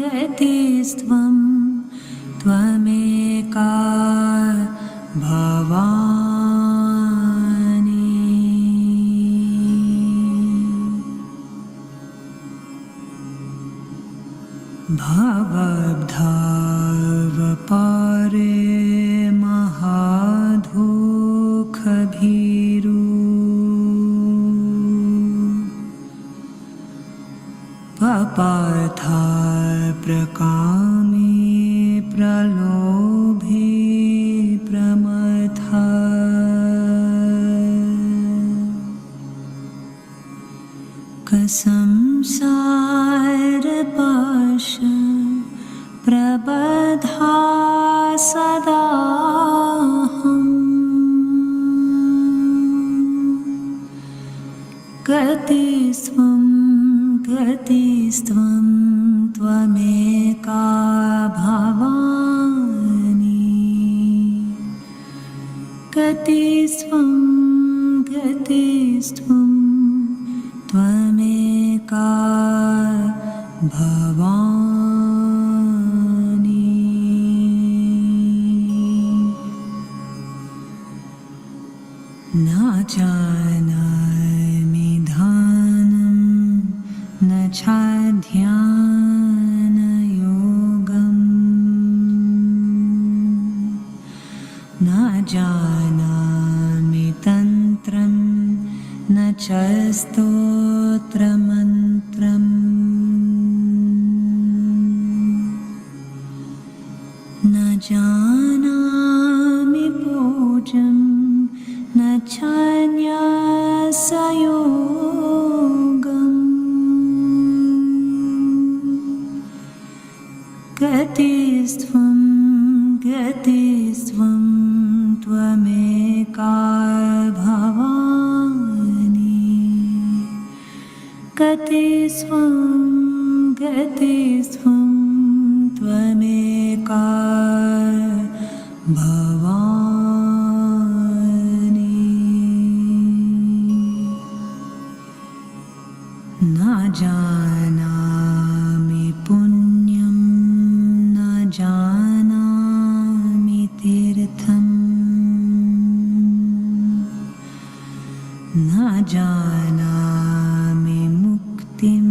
गतिस्त्वं त्वमेका भवानि भवद्भावपारे महादुःखभीरु पपाथा प्रकामे प्रलोभे प्रमथा कसंसारपाश प्रबधा सदाहम् गतिस्त्वं त्वमेका भवानि गतिस्त्वं त्वमेका भवानि न जानामि ध्यानं न च ध्यानयोगम् न जानामि तन्त्रं न च स्तोत्रमन्त्रम् न जानामि पूजं न च न्यासयोगम् गतिस्त्वं त्वमेका भवानि गतिस्त्वं त्वमेका भवानि न जानामि पुण्यं न जानामि तीर्थम् न जानामि मुक्तिं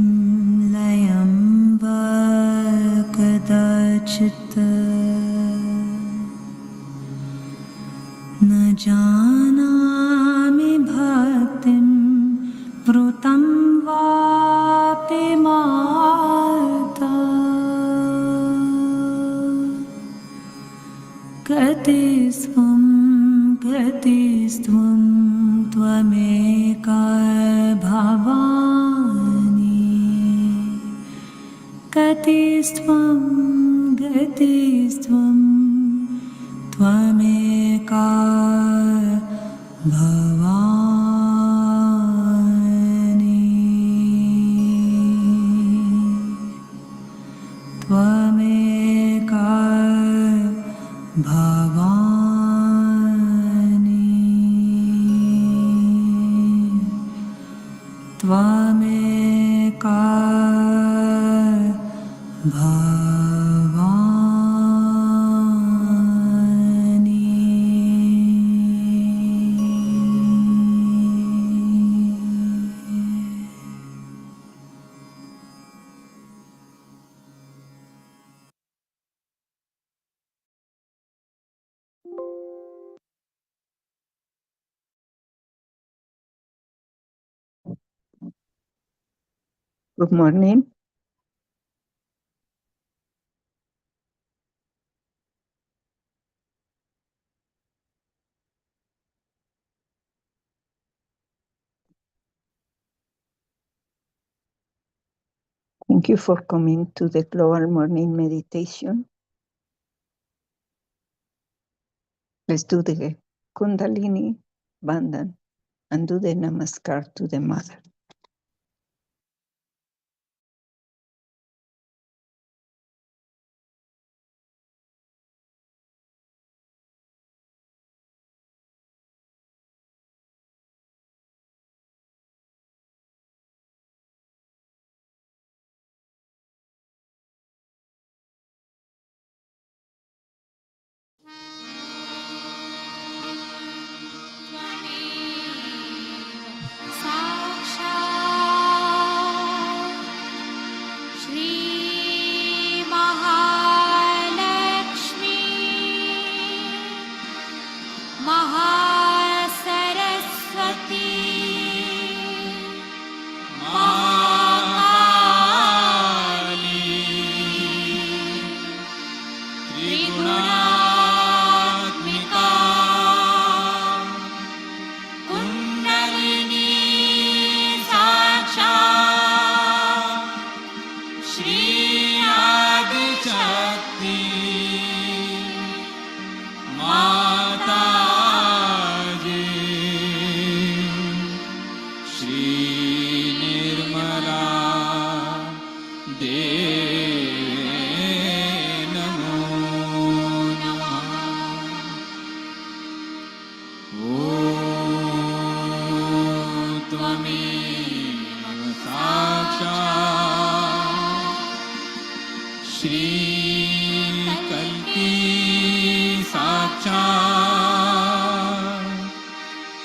लयं वा कदाचित् न जानामि भक्तिं वृतं वापि माता गतिस्त्वं त्वमेका भवानि गतिस्त्वं त्वमेका भवानि त्वमेका भवानि त्वमेका भवानि Good morning. Thank you for coming to the Global Morning Meditation. Let's do the Kundalini Bandhan and do the Namaskar to the Mother. साक्षात्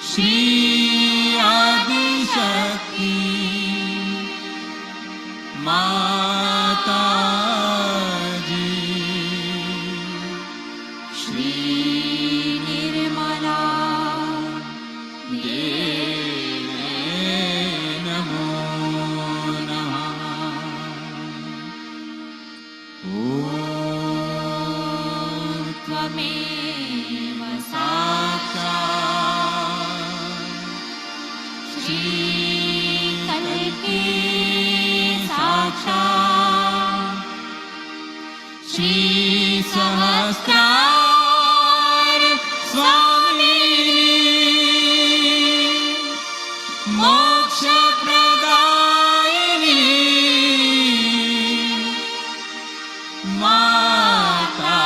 श्री आदिशक्ति माताजी श्री निर्मला देवे नमो नमः। ॐ त्वमेव साक्षात् श्री कल्की साक्षात् श्री सहस्रार स्वामिनी मोक्ष प्रदायिनी माताजी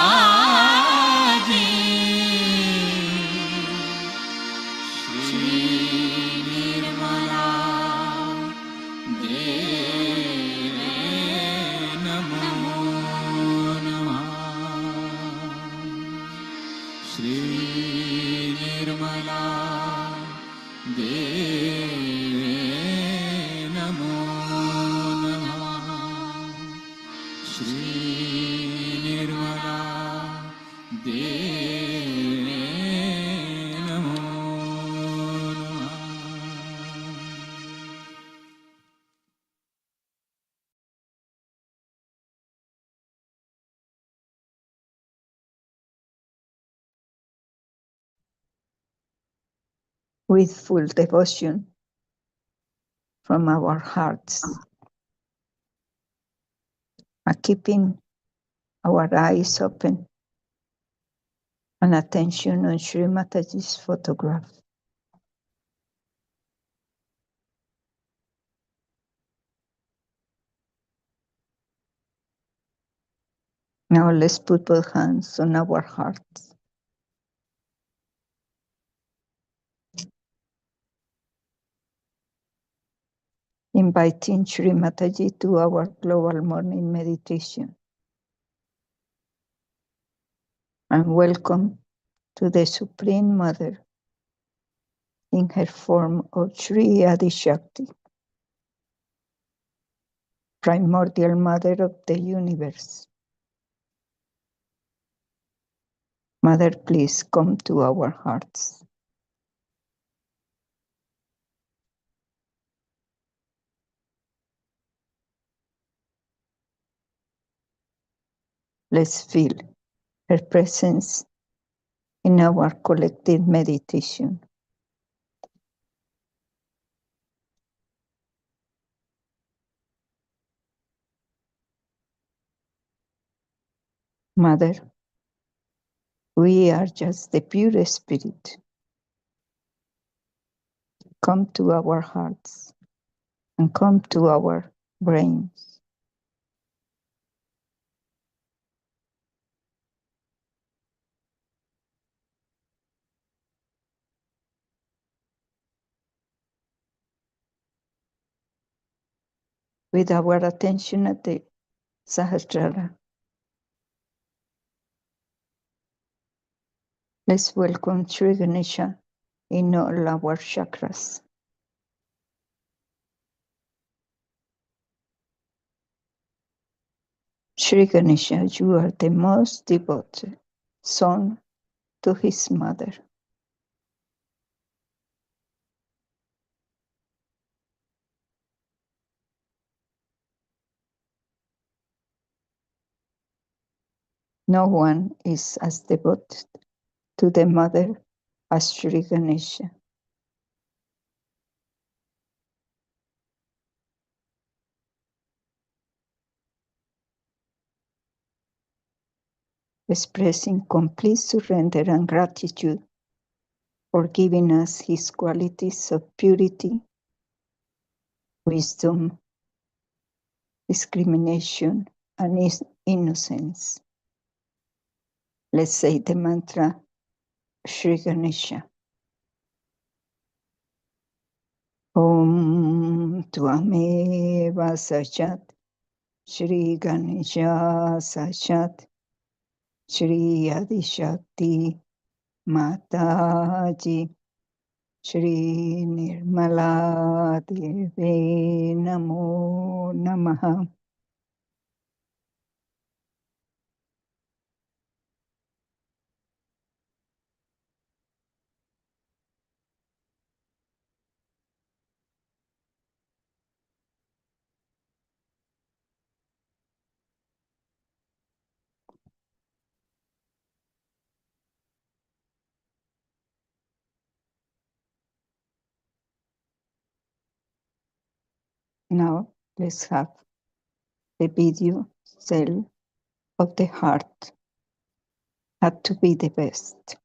श्री निर्मला देवे नमो नमः। श्री निर्मला देवे नमो नमः। श्री निर्मला देवे नमो नमः। With full devotion from our hearts, keeping our eyes open and attention on Shri Mataji's photograph. Now let's put both hands on our hearts. Inviting Shri Mataji to our global morning meditation. And welcome to the Supreme Mother in her form of Shri Adi Shakti, primordial Mother of the universe. Mother, please come to our hearts. Let's feel her presence in our collective meditation. Mother, we are just the pure spirit. Come to our hearts and come to our brains. With our attention at the Sahaja, let's welcome Shri Ganesha in all our chakras. Shri Ganesha, you are the most devoted son to his mother. No one is as devoted to the mother as Shri Ganesha. Expressing complete surrender and gratitude for giving us his qualities of purity, wisdom, discrimination, and innocence. Let's say the mantra, Shri Ganesha. Om Tvameva Sachat, Shri Ganesha Sachat, Shri Adi Shakti Mataji, Shri Nirmala Deve Namo Namaha. Now let's have the video cell of the heart. Had to be the best.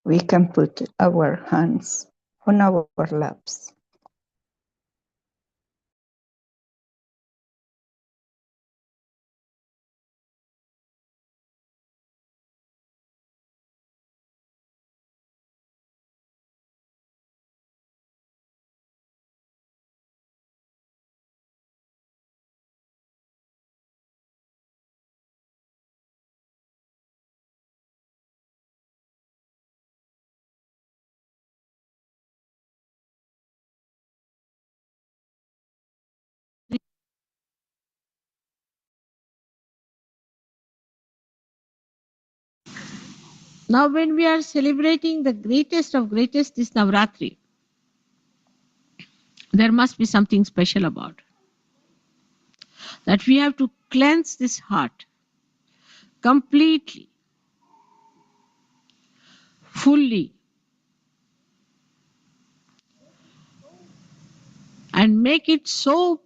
We can put our hands on our laps. Now, when we are celebrating the greatest of greatest, this Navratri, there must be something special about it. That we have to cleanse this heart completely, fully, and make it so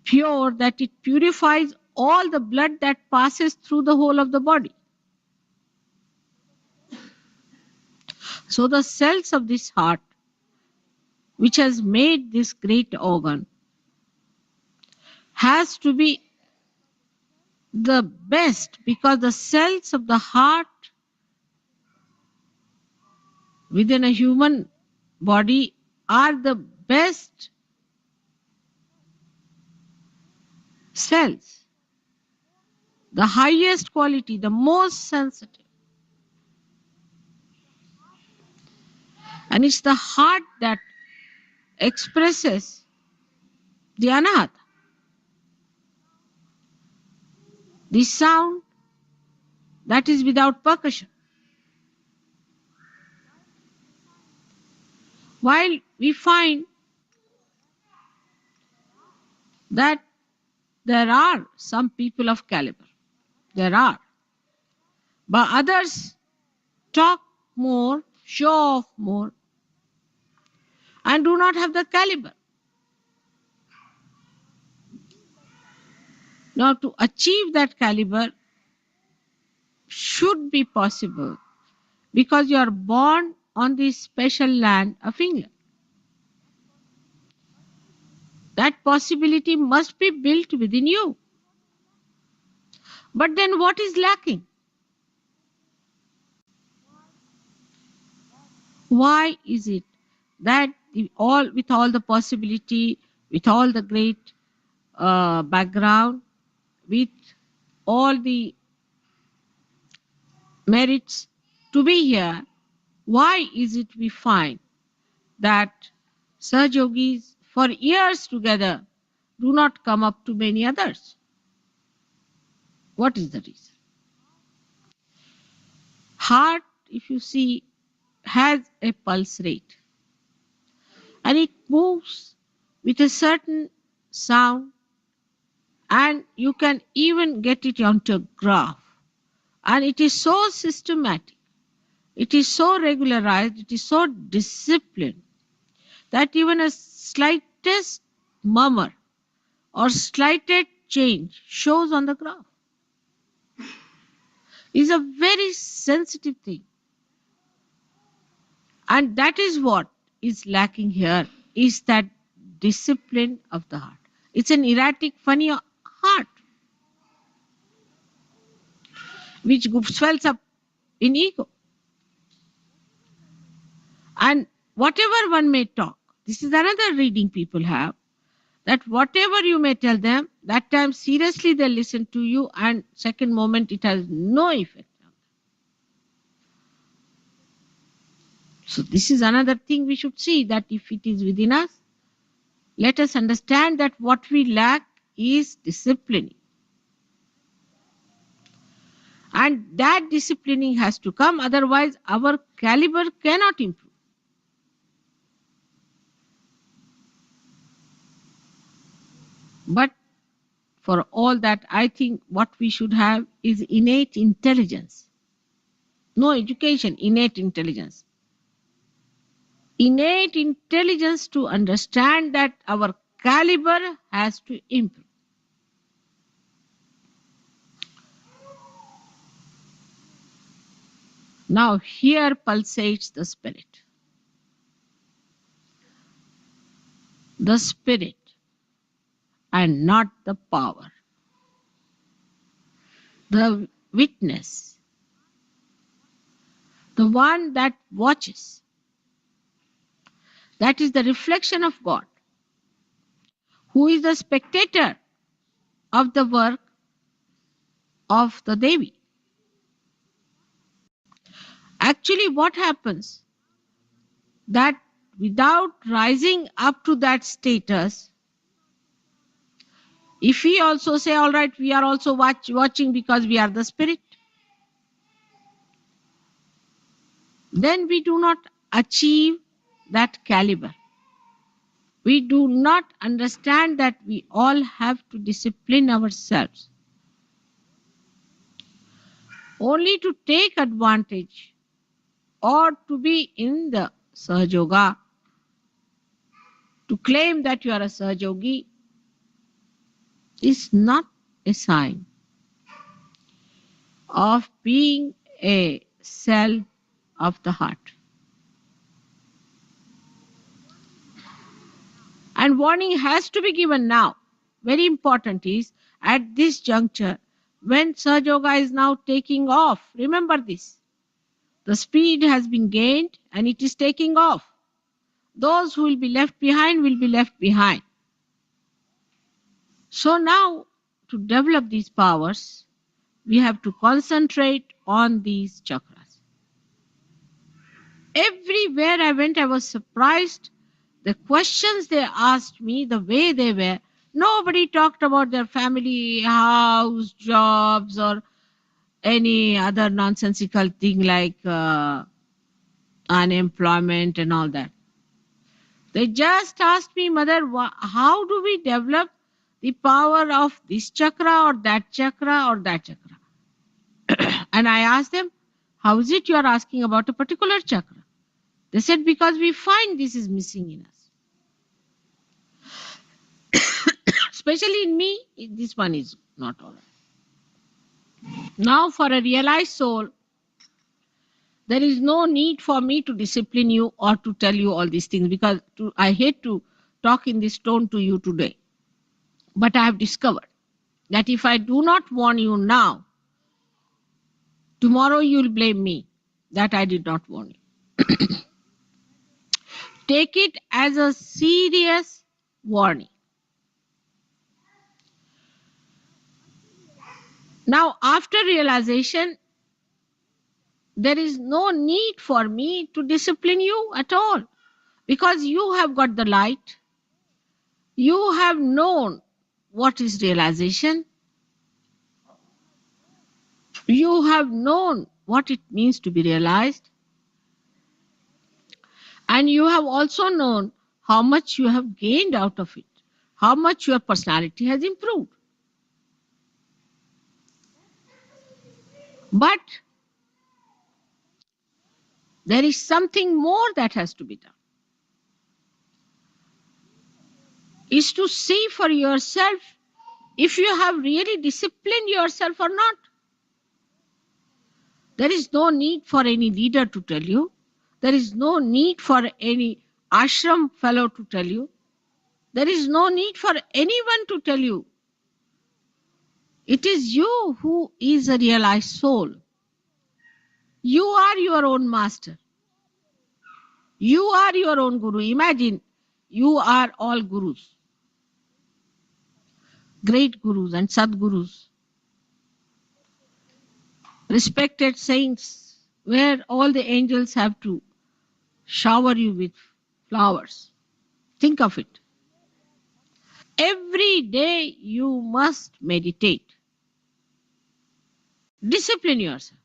pure that it purifies all the blood that passes through the whole of the body. So, the cells of this heart, which has made this great organ, has to be the best, because the cells of the heart within a human body are the best cells, the highest quality, the most sensitive. And it's the heart that expresses the anahata, the sound that is without percussion. While we find that there are some people of caliber, there are, but others talk more, show off more, and do not have the caliber. Now, to achieve that caliber should be possible because you are born on this special land of England. That possibility must be built within you. But then what is lacking? Why is it that with all the possibility, with all the great background, with all the merits to be here, why is it we find that Sahaja Yogis for years together do not come up to many others? What is the reason? Heart if you see, has a pulse rate and it moves with a certain sound, and you can even get it onto a graph. And it is so systematic, it is so regularized, it is so disciplined that even a slightest murmur or slightest change shows on the graph. It's a very sensitive thing. And that is what is lacking here, is that discipline of the heart. It's an erratic, funny heart which swells up in ego. And whatever one may talk, this is another reading people have, that whatever you may tell them, that time seriously they listen to you, and second moment it has no effect. So this is another thing we should see, that if it is within us, let us understand that what we lack is disciplining. And that disciplining has to come, otherwise our caliber cannot improve. But for all that, I think what we should have is innate intelligence. No education, innate intelligence. Innate intelligence to understand that our caliber has to improve. Now here pulsates the spirit. The spirit and not the power. The witness. The one that watches. That is the reflection of God. Who is the spectator of the work of the Devi. Actually, what happens? That without rising up to that status, if we also say, all right, we are also watching because we are the spirit, then we do not achieve that caliber. We do not understand that we all have to discipline ourselves. Only to take advantage or to be in the Sahaja, to claim that you are a Sahajogi, is not a sign of being a cell of the heart. And warning has to be given now. Very important is, at this juncture, when Sahaja is now taking off, remember this, the speed has been gained and it is taking off. Those who will be left behind will be left behind. So now, to develop these powers, we have to concentrate on these chakras. Everywhere I went, I was surprised. The questions they asked me, the way they were, nobody talked about their family, house, jobs, or any other nonsensical thing like unemployment and all that. They just asked me, Mother, how do we develop the power of this chakra or that chakra or that chakra? And I asked them, how is it you are asking about a particular chakra? They said, because we find this is missing in us. Especially in me, this one is not all right. Now, for a realized soul, there is no need for me to discipline you or to tell you all these things, because I hate to talk in this tone to you today. But I have discovered that if I do not warn you now, tomorrow you will blame me that I did not warn you. Take it as a serious warning. Now, after realization, there is no need for me to discipline you at all, because you have got the light. You have known what is realization. You have known what it means to be realized, and you have also known how much you have gained out of it, how much your personality has improved. But there is something more that has to be done, is to see for yourself if you have really disciplined yourself or not. There is no need for any leader to tell you. There is no need for any ashram fellow to tell you. There is no need for anyone to tell you. It is you who is a realized soul. You are your own master. You are your own guru. Imagine you are all gurus, great gurus and sadgurus, respected saints, where all the angels have to shower you with flowers. Think of it. Every day you must meditate. Discipline yourself.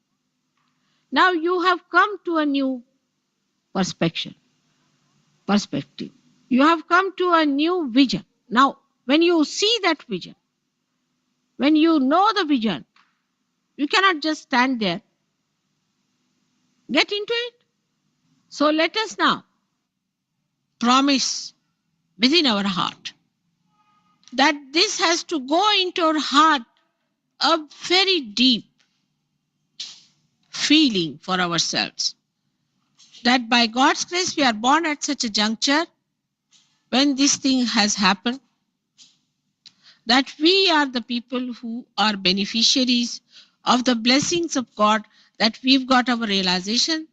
Now you have come to a new perspective. You have come to a new vision. Now, when you see that vision, when you know the vision, you cannot just stand there. Get into it. So let us now promise within our heart that this has to go into our heart, a very deep feeling for ourselves, that by God's grace we are born at such a juncture when this thing has happened, that we are the people who are beneficiaries of the blessings of God, that we've got our realization,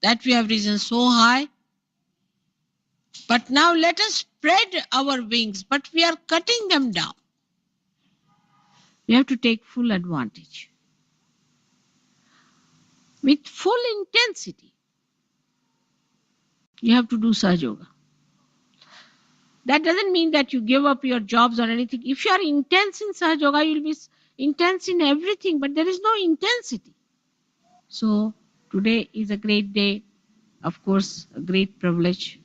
that we have risen so high. But now let us spread our wings, but we are cutting them down. We have to take full advantage with full intensity. You have to do Sahaja Yoga. That doesn't mean that you give up your jobs or anything. If you are intense in Sahaja Yoga, you'll be intense in everything, but there is no intensity. So today is a great day, of course, a great privilege.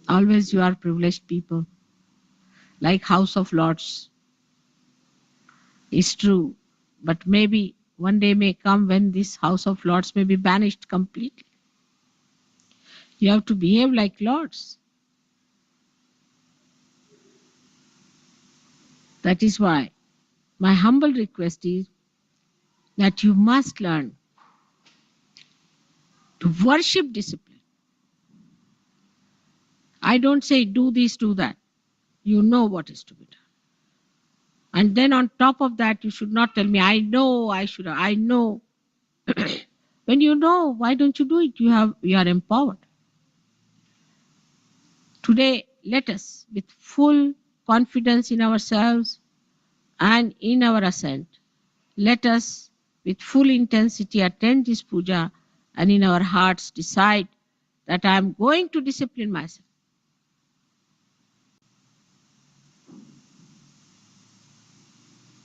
Always you are privileged people, like House of Lords. It's true, but maybe one day may come when this House of Lords may be banished completely. You have to behave like lords. That is why my humble request is that you must learn to worship discipline. I don't say do this, do that. You know what is to be done. And then on top of that, you should not tell me, I know, I know. When you know, why don't you do it? You are empowered. Today, let us, with full confidence in ourselves and in our ascent, let us, with full intensity, attend this puja and in our hearts decide that I am going to discipline myself.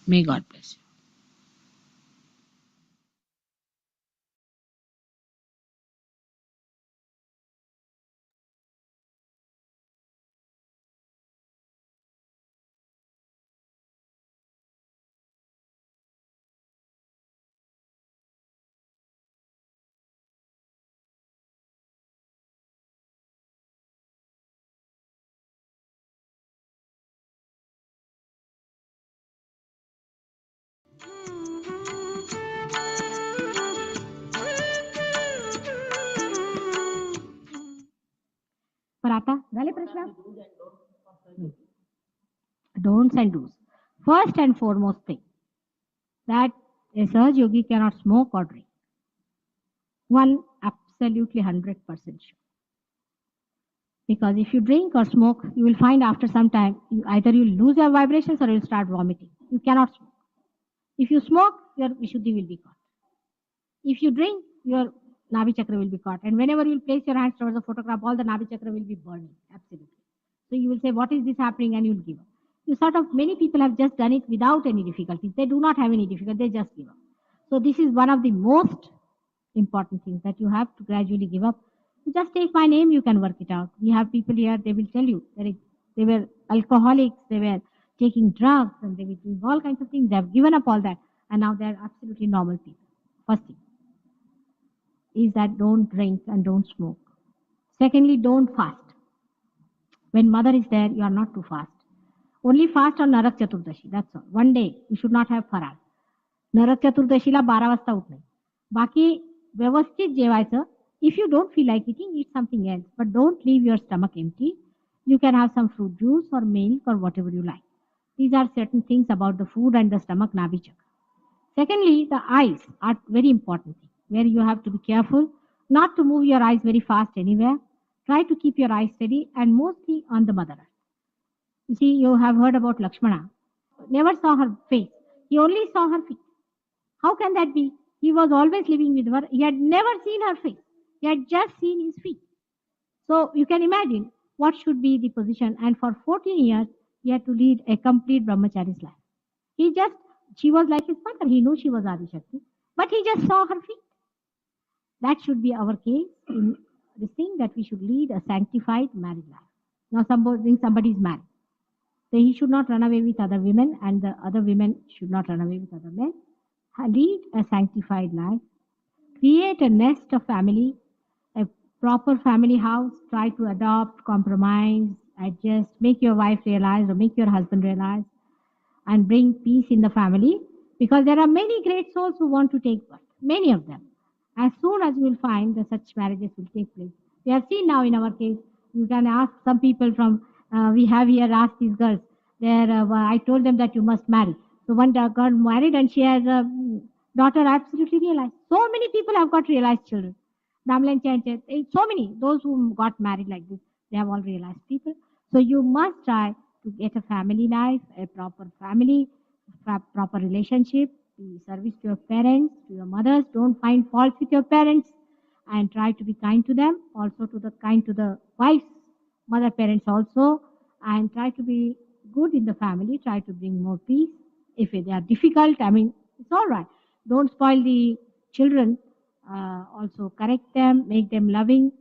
May God bless you. पर आता झाले प्रश्न don'ts and do's. First and foremost thing that a Sahaja Yogi cannot smoke or drink. One, absolutely 100% sure. Because if you drink or smoke, you will find after some time either you lose your vibrations or you'll start vomiting. You cannot smoke. If you smoke, your Vishuddhi will be caught. If you drink, your Navi Chakra will be caught. And whenever you will place your hands towards the photograph, all the Navi Chakra will be burning. Absolutely. So you will say, what is this happening? And you'll give up. You many people have just done it without any difficulties. They do not have any difficulty. They just give up. So this is one of the most important things that you have to gradually give up. You just take my name, you can work it out. We have people here, they will tell you that they were alcoholics, they were taking drugs, and they were doing all kinds of things. They have given up all that, and now they are absolutely normal people. First thing is that don't drink and don't smoke. Secondly, don't fast. When mother is there, you are not to fast. Only fast on Narak Chaturdashi, that's all. One day, you should not have farar. नरक चतुर्दशीला 12 वाजता उठणे. बाकी व्यवस्थित जेवायचं. If you don't feel like eating, eat something else. But don't leave your stomach empty. You can have some fruit juice or milk or whatever you like. These are certain things about the food and the stomach Nabhi chakra. Secondly, the eyes are very important thing, where you have to be careful not to move your eyes very fast anywhere. Try to keep your eyes steady and mostly on the mother earth. You see, you have heard about Lakshmana. Never saw her face. He only saw her feet. How can that be? He was always living with her. He had never seen her face. He had just seen his feet. So you can imagine what should be the position. And for 14 years, he had to lead a complete brahmachari's life. She was like his mother. He knew she was Adi Shakti, but he just saw her feet. That should be our case in this thing, that we should lead a sanctified married life. Now, supposing somebody is married, then he should not run away with other women, and the other women should not run away with other men. Lead a sanctified life. Create a nest of family, a proper family house. Try to adopt, compromise, adjust, make your wife realize or make your husband realize, and bring peace in the family, because there are many great souls who want to take birth, many of them. As soon as you will find that such marriages will take place. We have seen now in our case, you can ask some people from, we have here asked these girls, I told them that you must marry. So one girl married and she has a daughter absolutely realized. So many people have got realized children. So many, those who got married like this, they have all realized people. So you must try to get a family life, a proper family, proper relationship, be service to your parents, to your mothers. Don't find faults with your parents and try to be kind to them. Also kind to the wives, mother parents also, and try to be good in the family. Try to bring more peace. If they are difficult, it's all right. Don't spoil the children. Also correct them, make them loving,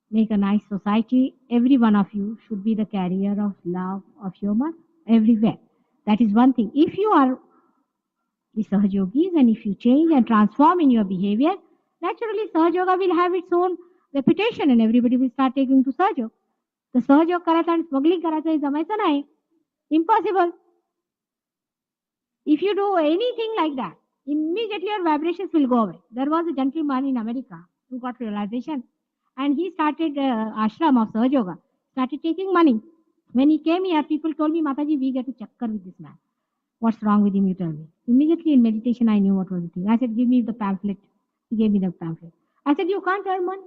make a nice society. Every one of you should be the carrier of love of your mother everywhere. That is one thing. If you are the Sahaja Yogis and if you change and transform in your behavior, naturally Sahaja Yoga will have its own reputation and everybody will start taking to Sahaja Yoga. The Sahaja Yoga करायचा and smuggling करायचं हे जमायचं नाही. Impossible. If you do anything like that, immediately your vibrations will go away. There was a gentleman in America who got realization and he started ashram of Sahaja Yoga, started taking money. When he came here, people told me, Mataji, we get a chakkar with this man. What's wrong with him, you tell me. Immediately in meditation, I knew what was the thing. I said, give me the pamphlet. He gave me the pamphlet. I said, you can't earn money.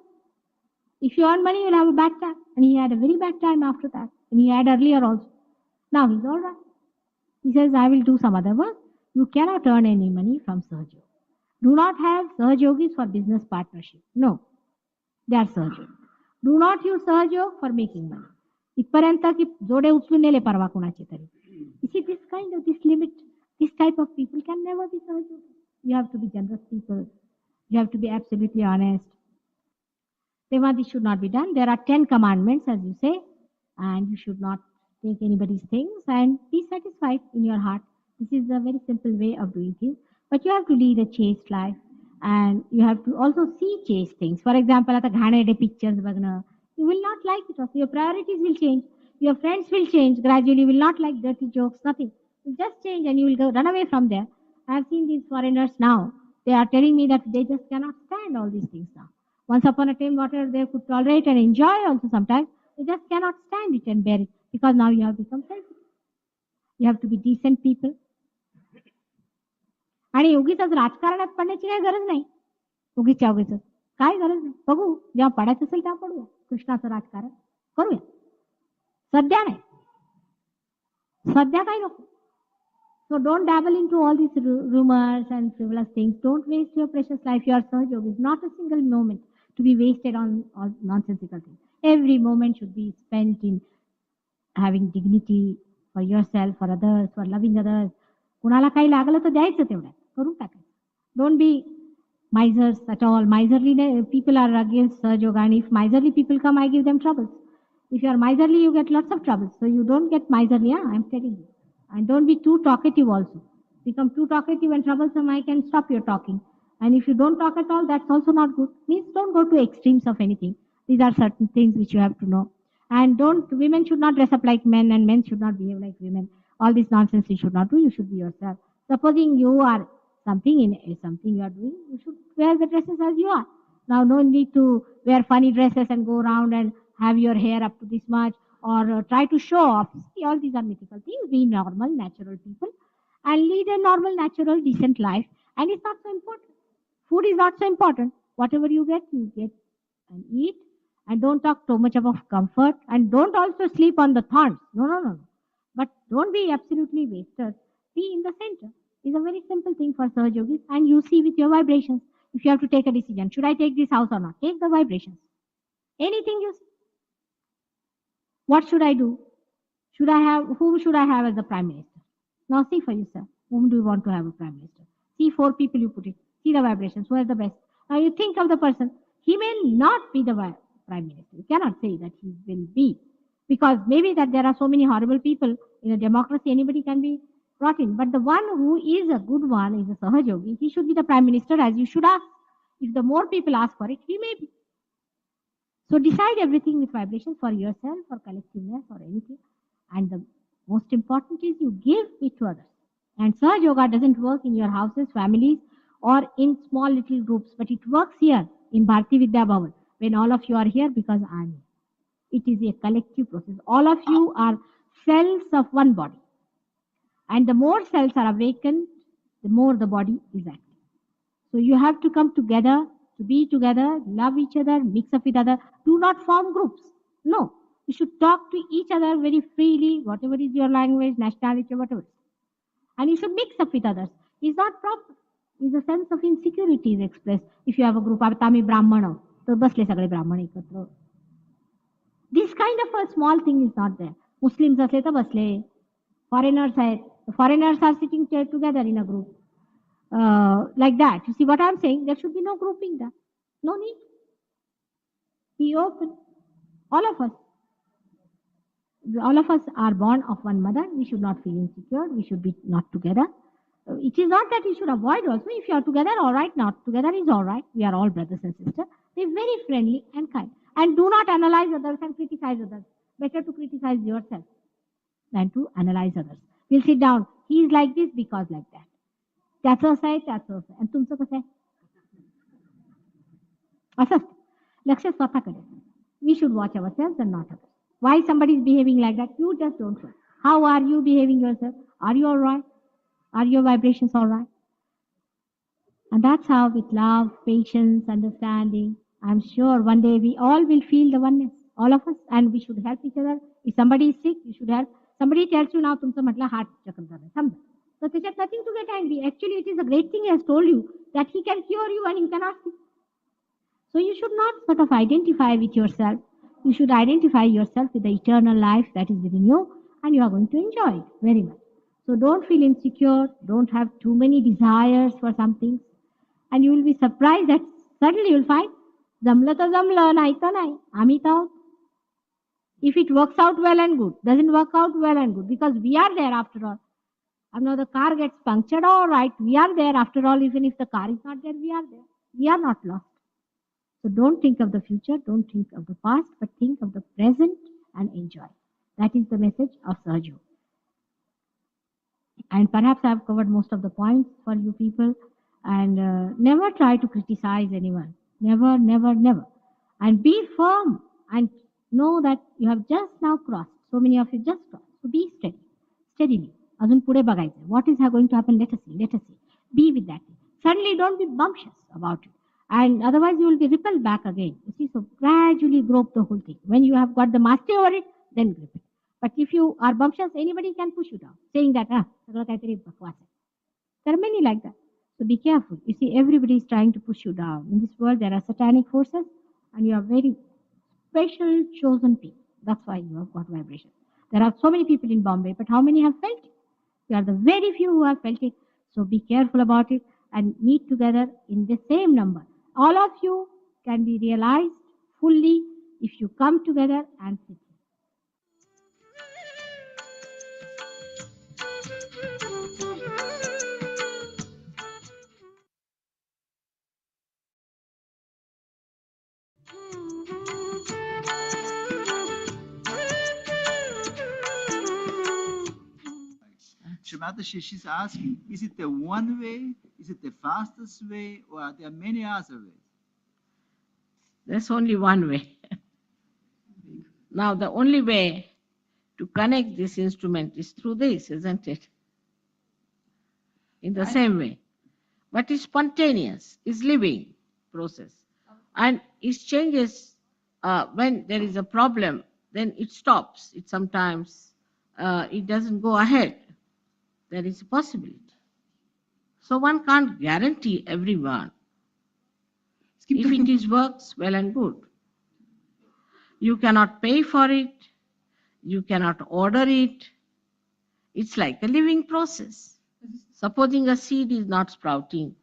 If you earn money, you'll have a bad time. And he had a very bad time after that. And he had earlier also. Now he's all right. He says, I will do some other work. You cannot earn any money from Sahaja Yoga. Do not have Sahaja Yogis for business partnership. No. They are Sahaja Yoga. Do not use Sahaja Yoga for making money. इथपर्यंत की जोडे उचलून नेले परवा कुणाचे तरी. You see, this kind of, this limit, this type of people can never be Sahaja Yoga. You have to be generous people. You have to be absolutely honest. Tema, this should not be done. There are 10 commandments, as you say, and you should not take anybody's things and be satisfied in your heart. This is a very simple way of doing things. But you have to lead a chaste life and you have to also see chaste things. For example, at the Ghanede pictures, you will not like it. Also, your priorities will change. Your friends will change. Gradually, you will not like dirty jokes, nothing. You just change and you will go run away from there. I have seen these foreigners now. They are telling me that they just cannot stand all these things now. Once upon a time, whatever they could tolerate and enjoy also sometimes, they just cannot stand it and bear it because now you have become sensitive. You have to be decent people. आणि उगीच राजकारणात पडण्याची काही गरज नाही. उगीच्या उगीच काय गरज नाही. बघू जेव्हा पडायचं असेल तेव्हा पडूया. कृष्णाचं राजकारण करूया. सध्या नाही. सध्या काही नको. So don't dabble into all these rumors and frivolous things. Don't waste your precious life. Your Sahaja Yoga is not a single moment to be wasted on all nonsensical things. Every moment should be spent in having dignity for yourself, for others, for loving others. कुणाला काही लागलं तर द्यायचं तेवढं करून टाकायचं. Don't be misers at all. Miserly people are against Sahaja Yoga, and if miserly people come, I give them troubles. If you are miserly, you get lots of troubles. So you don't get miserly, yeah, I'm telling you. And don't be too talkative also. Become too talkative and troublesome, I can stop your talking. And if you don't talk at all, that's also not good. Means don't go to extremes of anything. These are certain things which you have to know. And women should not dress up like men and men should not behave like women. All this nonsense you should not do. You should be yourself. Supposing you are something you are doing, you should wear the dresses as you are. Now, no need to wear funny dresses and go around and have your hair up to this much or try to show off. See, all these are mythical things. Be normal, natural people and lead a normal, natural, decent life. And it's not so important. Food is not so important. Whatever you get and eat. And don't talk too much about comfort. And don't also sleep on the thorns. No. But don't be absolutely wasted. Be in the center. It's a very simple thing for Sahaja Yogis. And you see with your vibrations. If you have to take a decision, should I take this house or not? Take the vibrations. Anything you see. What should I do? Whom should I have as the Prime Minister? Now see for yourself. Whom do you want to have a Prime Minister? See 4 people you put it. See the vibrations. Who is the best? Now you think of the person. He may not be the Prime Minister. You cannot say that he will be. Because maybe that there are so many horrible people. In a democracy, anybody can be brought in. But the one who is a good one is a Sahaja Yogi. He should be the Prime Minister as you should ask. If the more people ask for it, he may be. So decide everything with vibrations for yourself, for collectiveness, or anything. And the most important is you give it to others. And Sahaja Yoga doesn't work in your houses, families, or in small little groups, but it works here in Bharati Vidya Bhavan when all of you are here because I am here. It is a collective process. All of you are cells of one body. And the more cells are awakened, the more the body is active. So you have to come together, to be together, love each other, mix up with others. Do not form groups. No. You should talk to each other very freely, whatever is your language, nationality, whatever. And you should mix up with others. It's not proper. It's a sense of insecurity is expressed. If you have a group of Tami Brahmana, so basle sagale Brahmana ekatra. This kind of a small thing is not there. Muslims asle to basle. Foreigners are sitting together in a group. Like that. You see what I'm saying? There should be no grouping there. No need. Be open. All of us are born of one mother. We should not feel insecure. We should be not together. It is not that we should avoid also. If you are together, all right. Not together is all right. We are all brothers and sisters. Be very friendly and kind. And do not analyze others and criticize others. Better to criticize yourself than to analyze others. We'll sit down. He is like this because like that. That's असं आहे त्याचं असं आणि तुमचं कसं आहे असंच लक्ष स्वतःकडे. We should watch ourselves and not others. Why somebody is behaving like that? You just don't know. How are you behaving yourself? Are you all right? Are your vibrations all right? And that's how with love, patience, understanding, I'm sure one day we all will feel the oneness. All of us. And we should help each other. If somebody is sick, you should help. Somebody tells you now, तुमचं म्हटलं heart चक्कर झालं. समजा. So there's nothing to get angry. Actually, it is a great thing he has told you that he can cure you and you can ask him. So you should not sort of identify with yourself. You should identify yourself with the eternal life that is within you and you are going to enjoy it very much. So don't feel insecure. Don't have too many desires for something. And you will be surprised that suddenly you will find, Zamla ta zamla, nahi ta nahi. Ami ta. If it works out well and good, doesn't work out well and good, because we are there after all. And now the car gets punctured, all right, we are there after all. Even if the car is not there, we are there. We are not lost. So don't think of the future, don't think of the past, but think of the present and enjoy. That is the message of Sahaja. And perhaps I have covered most of the points for you people. And never try to criticize anyone. Never, never, never. And be firm and know that you have just now crossed. So many of you just crossed. So be steady, steadily. अजून पुढे बघायचं. What is going to happen? Let us see. Let us see. Be with that. Suddenly don't be bumptious about it. And otherwise you will be repelled back again. You see, so gradually grope the whole thing. When you have got the mastery over it, then grip it. But if you are bumptious, anybody can push you down, saying that, सगळं काहीतरी बकवास आहे. There are many like that. So be careful. You see, everybody is trying to push you down. In this world, there are satanic forces, and you are very special chosen people. That's why you have got vibration. There are so many people in Bombay, but how many have felt it? You are the very few who have felt it. So be careful about it. and meet together in the same number. All of you can be realized fully if you come together and sit. Shri Mataji, she's asking, is it the one way, is it the fastest way, or are there many other ways? There's only one way. Now, the only way to connect this instrument is through this, isn't it? In the same way. But it's spontaneous, it's living process. And it changes when there is a problem, then it stops. It sometimes, it doesn't go ahead. There is a possibility. So one can't guarantee everyone. If it is works, well and good. You cannot pay for it. You cannot order it. It's like a living process. Supposing a seed is not sprouting,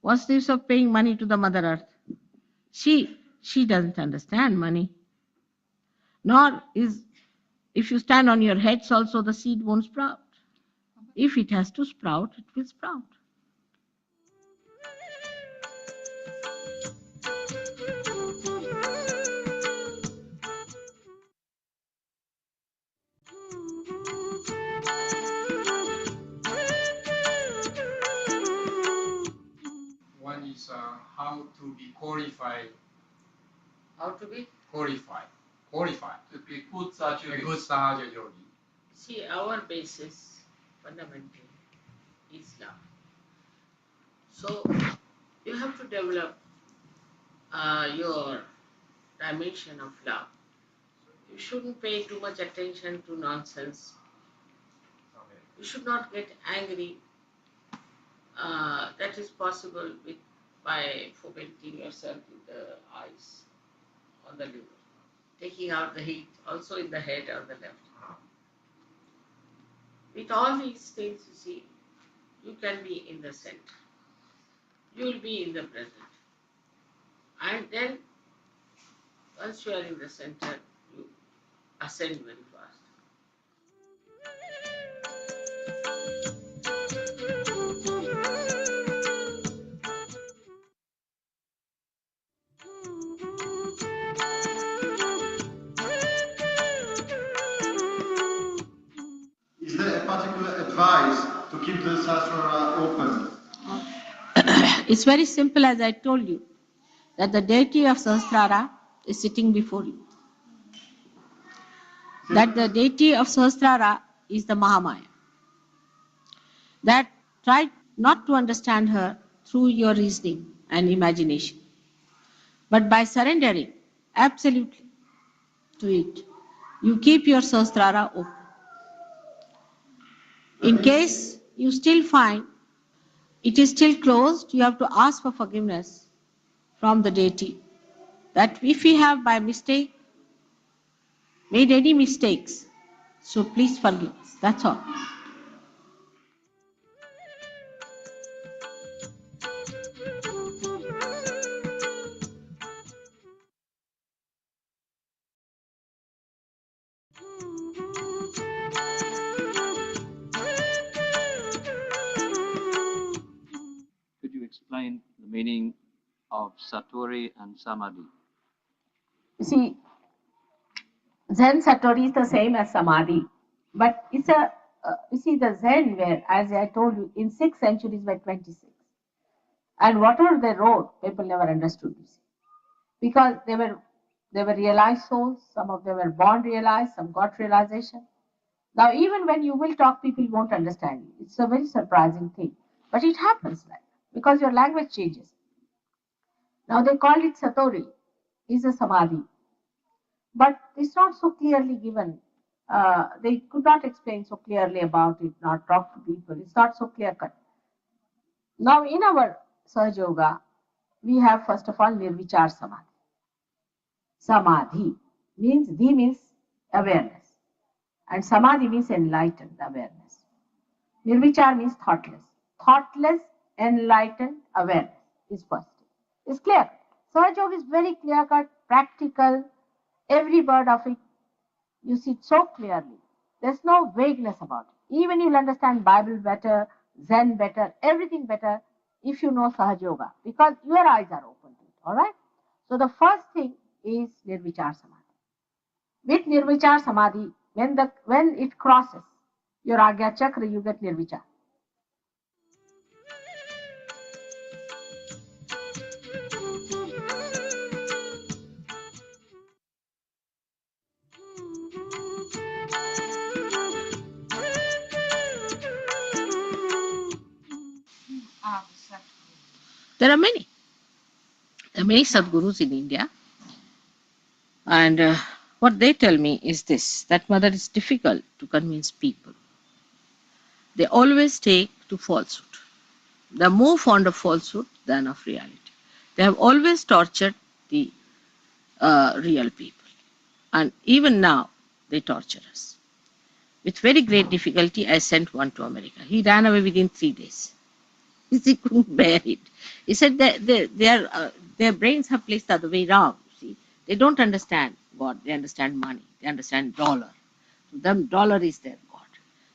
what's the use of paying money to the Mother Earth? She doesn't understand money. Nor is, if you stand on your heads also, the seed won't sprout. If it has to sprout, it will sprout. One is how to be qualified. How to be? Qualified. Qualified. To be good Sahaja A yogi. good Sahaja yogi. See, our basis fundamentally is love. So you have to develop your dimension of love. You shouldn't pay too much attention to nonsense. Okay. You should not get angry. That is possible by fomenting yourself in the eyes, on the liver, taking out the heat also in the head or the left. With all these things, you see, you can be in the center. You will be in the present. And then, once you are in the center, you ascend very fast. Is there a particular advice to keep the Sahasrara open? It's very simple, as I told you, that the deity of Sahasrara is sitting before you. That the deity of Sahasrara is the Mahamaya. That try not to understand her through your reasoning and imagination, but by surrendering absolutely to it, you keep your Sahasrara open. In case you still find it is still closed, you have to ask for forgiveness from the deity. That if we have by mistake made any mistakes, so please forgive us. That's all. Could you explain the meaning of Satori and Samadhi? You see, Zen Satori is the same as Samadhi, but it's a, you see, the Zen were, as I told you, in 6 centuries were 26. And whatever they wrote, people never understood, you see. Because they were realized souls, some of them were born realized, some got realization. Now, even when you will talk, people won't understand you. It's a very surprising thing. But it happens like that, because your language changes. Now, they called it Satori, is a Samadhi. But it's not so clearly given. They could not explain so clearly about it, not talk to people. It's not so clear cut. Now, in our Sahaja Yoga, we have first of all Nirvichar Samadhi. Samadhi means awareness, and Samadhi means enlightened awareness. Nirvichar means thoughtless. Thoughtless enlightened awareness is first stage. It's clear. Sahaja Yoga is very clear cut, practical, every word of it you see it so clearly. There's no vagueness about it. Even you'll understand Bible better, Zen better, everything better if you know Sahaja Yoga, because your eyes are open to it. All right. So the first thing is Nirvichar Samadhi. With Nirvichar Samadhi, when it crosses your Agya Chakra, you get Nirvichar. There are many. There are many Sadgurus in India. And what they tell me is this, that mother is difficult to convince people. They always take to falsehood. They are more fond of falsehood than of reality. They have always tortured the real people. And even now, they torture us. With very great difficulty, I sent one to America. He ran away within 3 days. He couldn't bear it. He said that their brains have placed the other way round. See, they don't understand God. They understand money. They understand dollar. To them, dollar is their God.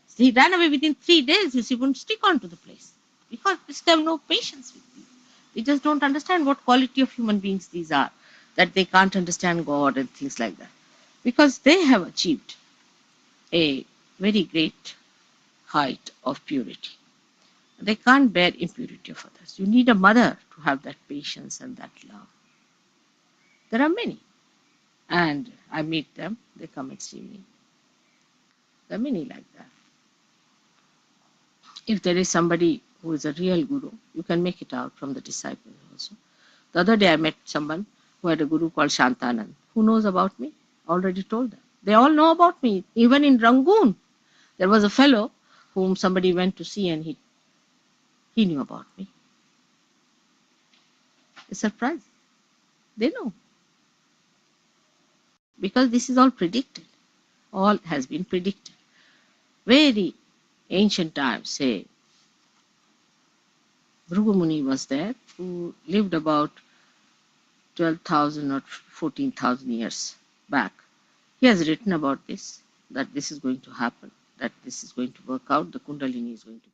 So he ran away within 3 days. He wouldn't stick on to the place because they have no patience with people. They just don't understand what quality of human beings these are, that they can't understand God and things like that, because they have achieved a very great height of purity. They can't bear impurity of others. You need a mother to have that patience and that love. There are many. And I meet them, they come and see me. There are many like that. If there is somebody who is a real guru, you can make it out from the disciples also. The other day I met someone who had a guru called Shantanand. Who knows about me? Already told them. They all know about me. Even in Rangoon, there was a fellow whom somebody went to see and he knew about me. It's surprising. They know. Because this is all predicted. All has been predicted. Very ancient times, say, Bhrigu Muni was there, who lived about 12,000 or 14,000 years back. He has written about this, that this is going to happen, that this is going to work out, the Kundalini is going to be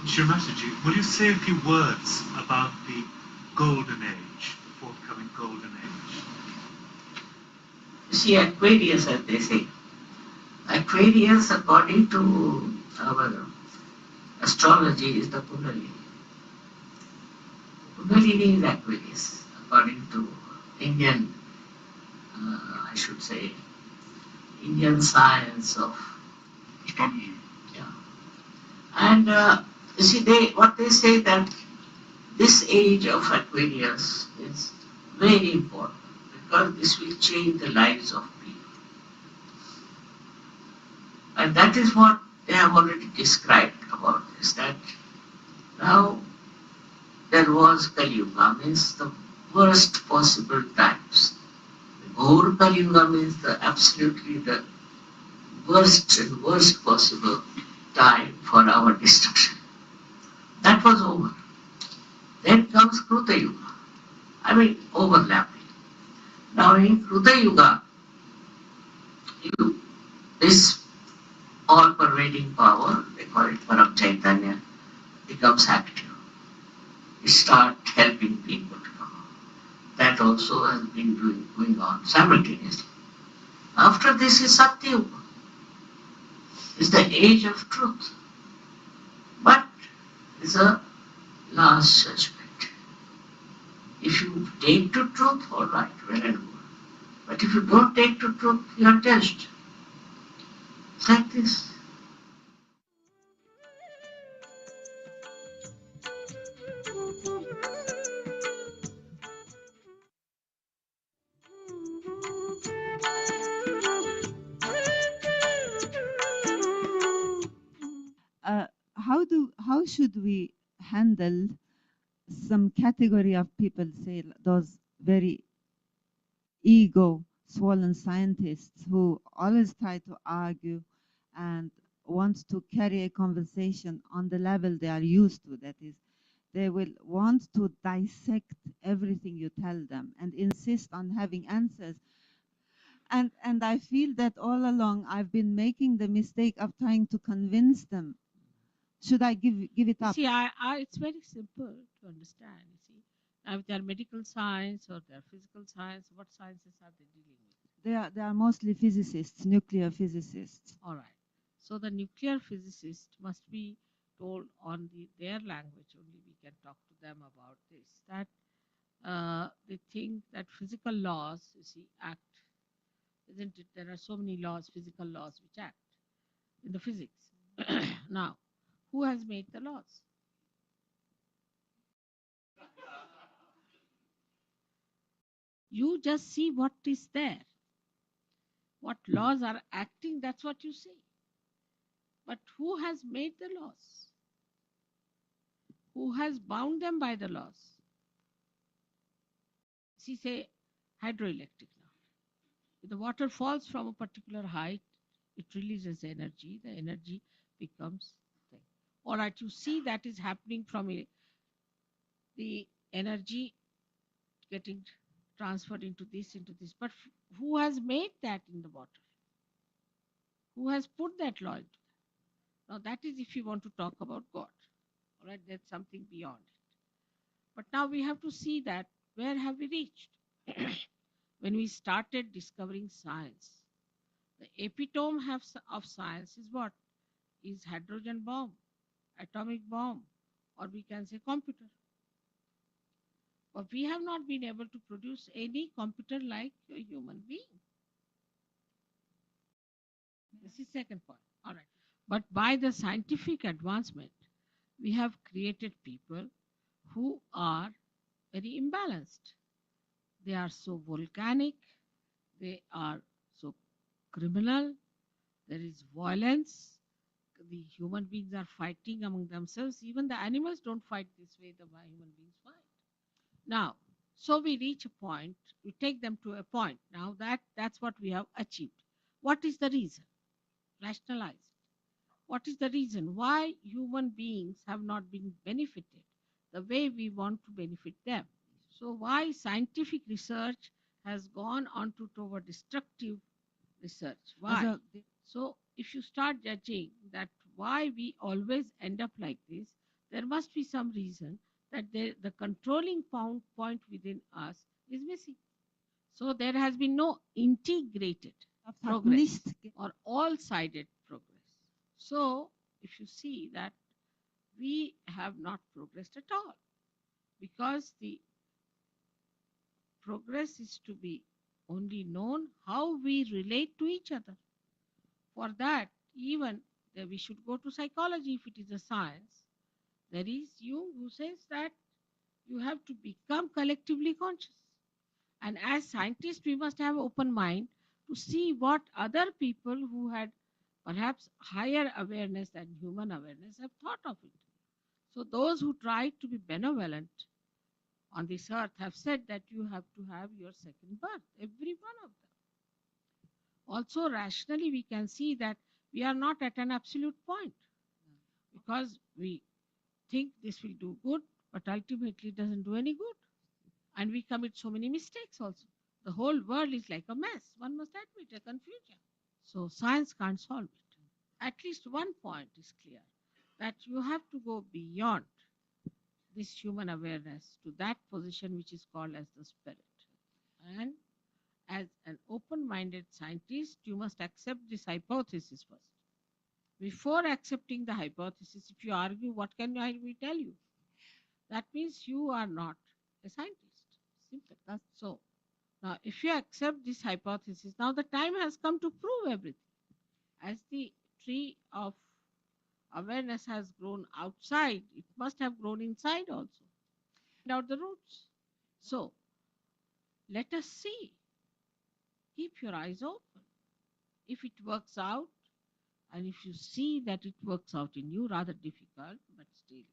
Shri Mataji, will you say a few words about the golden age, the forthcoming golden age? See, Aquarius, as they say. Aquarius, according to our astrology, is the Kundalini. Kundalini is Aquarius, according to Indian, I should say, Indian science of astrology. Yeah. And you see, what they say that this age of Aquarius is very important because this will change the lives of people. And that is what they have already described about this, that now there was Kali Yuga, means the worst possible times. Ghor Kali Yuga means absolutely the worst and worst possible time for our destruction. That was over. Then comes Kruta Yuga. I mean, overlapping. Now in Kruta Yuga, this all-pervading power, they call it Param Chaitanya, becomes active. It starts helping people to come out. That also has been going on simultaneously. After this is Satya Yuga. It's the age of truth. But it's a last judgment. If you take to truth, all right, well and good. But if you don't take to truth, you are judged. It's like this. How should we handle some category of people, say those very ego swollen scientists who always try to argue and want to carry a conversation on the level they are used to. That is, they will want to dissect everything you tell them and insist on having answers. And I feel that all along I've been making the mistake of trying to convince them. Should I give it up? See, it's very simple to understand. You see, now if they are medical science or they are physical science, what sciences are they dealing with? They are mostly physicists, nuclear physicists. All right. So the nuclear physicist must be told on their language only. We can talk to them about this. That they think that physical laws, you see, act, isn't it? There are so many laws, physical laws, which act in the physics. Now, who has made the laws? You just see what is there. What laws are acting, that's what you see. But who has made the laws? Who has bound them by the laws? See, say hydroelectric now. If the water falls from a particular height, it releases energy. The energy becomes thing. All right, you see that is happening from the energy getting transferred into this, into this. But who has made that in the water? Who has put that law into that? Now that is if you want to talk about God. All right, that's something beyond it. But now we have to see that where have we reached? When we started discovering science, the epitome of science is what? Is hydrogen bomb, atomic bomb, or we can say computer. But we have not been able to produce any computer like a human being. This is second point. All right. But by the scientific advancement, we have created people who are very imbalanced. They are so volcanic, they are so criminal, there is violence, the human beings are fighting among themselves. Even the animals don't fight this way the way human beings fight. Now, so we reach a point, we take them to a point. Now that's what we have achieved. What is the reason? Rationalize it. What is the reason why human beings have not been benefited the way we want to benefit them? So why scientific research has gone on to toward destructive research? Why? So if you start judging that why we always end up like this, there must be some reason that the controlling point within us is missing. So there has been no integrated progress or all-sided progress. So if you see that we have not progressed at all, because the progress is to be only known how we relate to each other. For that, even we should go to psychology if it is a science. There is Jung who says that you have to become collectively conscious. And as scientists, we must have open mind to see what other people who had perhaps higher awareness than human awareness have thought of it. So those who tried to be benevolent on this earth have said that you have to have your second birth, every one of them. Also, rationally, we can see that we are not at an absolute point because we think this will do good, but ultimately it doesn't do any good. And we commit so many mistakes also. The whole world is like a mess. One must admit a confusion. So science can't solve it. At least one point is clear, that you have to go beyond this human awareness to that position which is called as the spirit. And as an open-minded scientist, you must accept this hypothesis first. Before accepting the hypothesis, if you argue, what can we tell you? That means you are not a scientist. Simple. That's so. Now, if you accept this hypothesis, now the time has come to prove everything. As the tree of awareness has grown outside, it must have grown inside also. Find out the roots. So, let us see. Keep your eyes open. If it works out, and if you see that it works out in you, rather difficult, but still,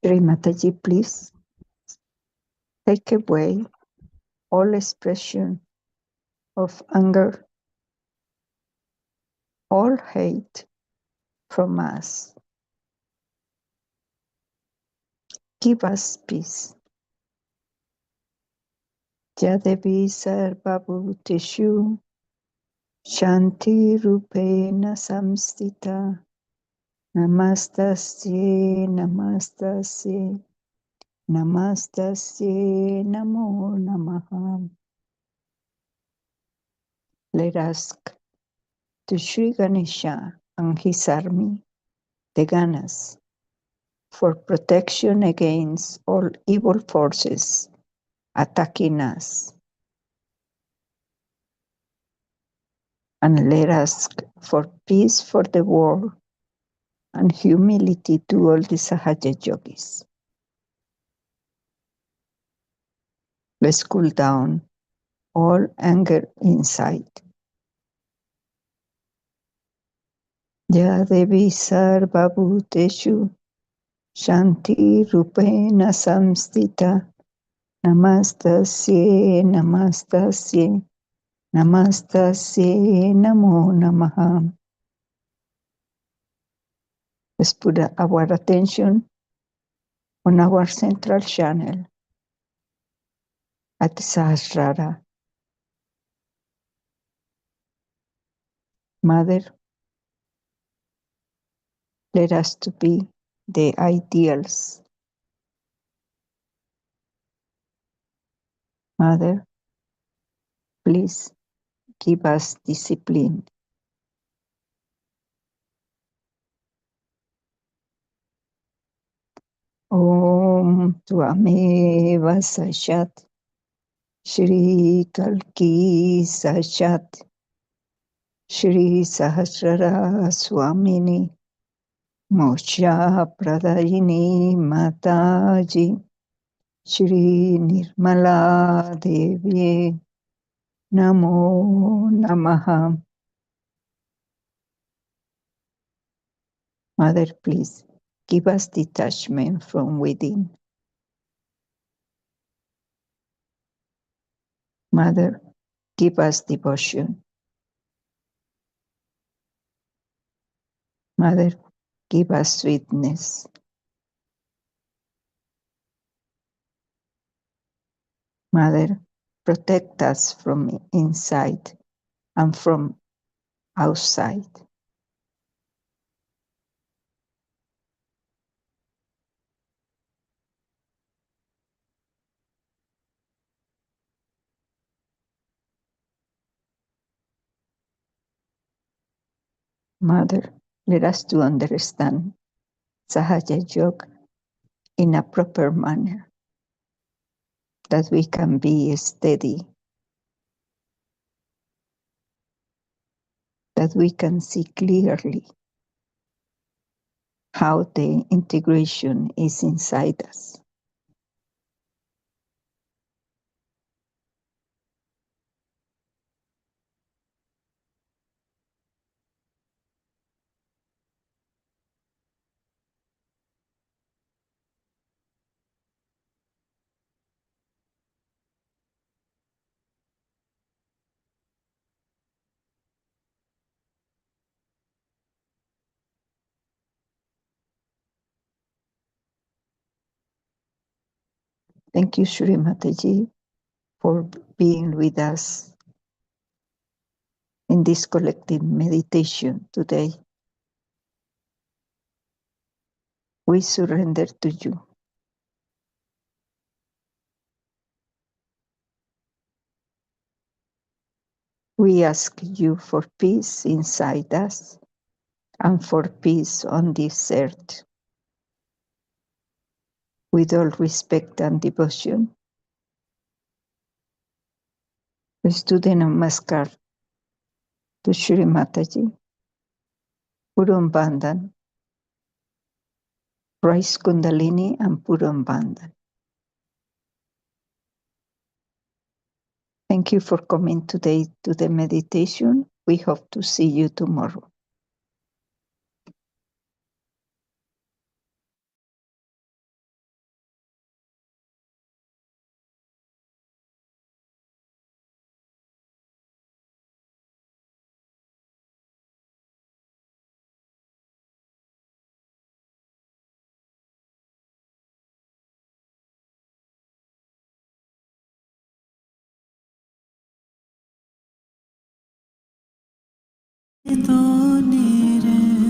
Shri Mataji, please take away all expression of anger, all hate from us. Give us peace. Yadevi Sarvabhuteshu Shanti Rupena Samstita Namastasye Namastasye Namastasye Namo Namaha. Let us ask to Sri Ganesha and his army, the Ganas, for protection against all evil forces attacking us. And let us ask for peace for the world and humility to all the Sahaja yogis. Let's cool down all anger inside. Ya Devi Sarvabhuteshu Shanti Rupena Samstita Namastasye Namastasye Namastasye Namo Namaha. Let's put our attention on our central channel at the Sahasrara. Mother, let us to be the ideals. Mother, please give us discipline. Om Tvameva Sachat Shri Kalki Sachat Shri Sahasrara Swamini Moksha Pradayini Mataji Shri Nirmala Devi Namo Namaha. Mother, please give us detachment from within. Mother, give us devotion. Mother, give us sweetness. Mother, protect us from inside and from outside. Mother, let us to understand Sahaja Yoga in a proper manner, that we can be steady, that we can see clearly how the integration is inside us. Thank you, Shri Mataji, for being with us in this collective meditation today. We surrender to you. We ask you for peace inside us and for peace on this earth. With all respect and devotion, let's do the Namaskar to Shri Mataji, Puram Bandhan, Rice Kundalini and Puram Bandhan. Thank you for coming today to the meditation. We hope to see you tomorrow. तो निरंतर